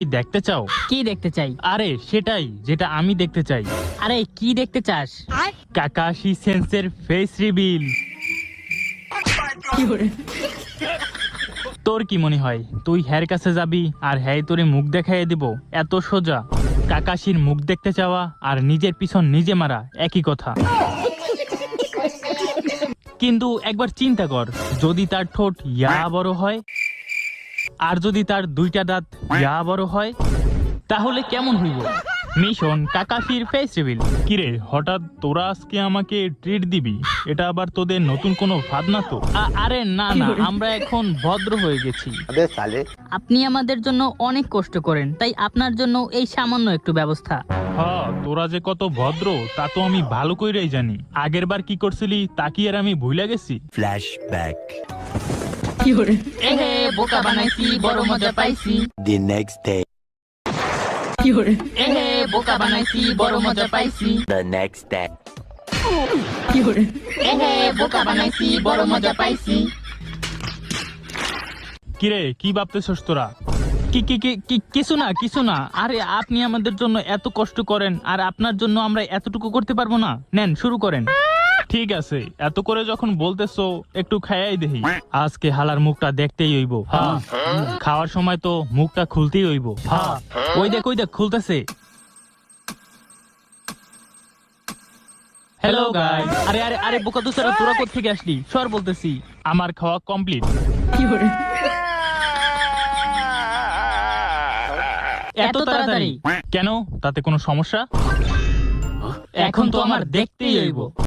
কি দেখতে চাও? কি দেখতে চাই? আরে সেটাই যেটা আমি দেখতে চাই। আরে কি দেখতে চাস? কাকাশি সেন্সের ফেস রিভিল। তোর কি মনে হয় তুই হ্যার কাছে যাবি আর হ্যাঁ তোরে মুখ দেখাইয়ে দিব? এত সোজা? কাকাশির মুখ দেখতে চাওয়া আর নিজের পিছন নিজে মারা একই কথা। কিন্তু একবার চিন্তা কর, যদি তার ঠোঁট ইয়া বড় হয় আর যদি তার দুইটা দাঁত ইয়া বড় হয়, তাহলে কেমন হইব? মিশন কাকাশির ফেস রিভিল। কিরে হঠাৎ তোরা আজকে আমাকে ট্রিট দিবি? এটা আবার তোদের নতুন কোনো ফাঁদ না তো? আরে না না, আমরা এখন ভদ্র হয়ে গেছি। আপনি আমাদের জন্য অনেক কষ্ট করেন, তাই আপনার জন্য এই সামান্য একটু ব্যবস্থা। হ্যাঁ, তোরা যে কত ভদ্র তা তো আমি ভালো কইরাই জানি। আগের বার কি করছিলি তা কি আর আমি ভুলে গেছি? Flashback. এহে বোকা বানাইছি, বড় মজা পাইছি। The next day. এহে বোকা বানাইছি, বড় মজা পাইছি। The next day. এহে বোকা বানাইছি, বড় মজা পাইছি। কিরে কি ভাবতেছস তোরা? কি কি কি কি- কিছু না কিছু না। আরে আপনি আমাদের জন্য এত কষ্ট করেন আর আপনার জন্য আমরা এতটুকু করতে পারবো না? নেন শুরু করেন। ঠিক আছে, এত করে যখন বলতেছো একটু খাইয়াই দেখি। আজকে হালার মুখটা দেখতেই হইব। হ্যাঁ, খাওয়ার সময় তো মুখটা খুলতেই হইব। হ্যাঁ, ওই দেখ খুলতেছে। Hello guys. আরে আরে আরে বোকা দোস্তারা, তোরা কোথা থেকে আসলি? সর বলতেছি। আমার খাওয়া কমপ্লিট। এত তাড়াতাড়ি? কেন, তাতে কোনো সমস্যা? এখন তো আমার দেখতেই হইব।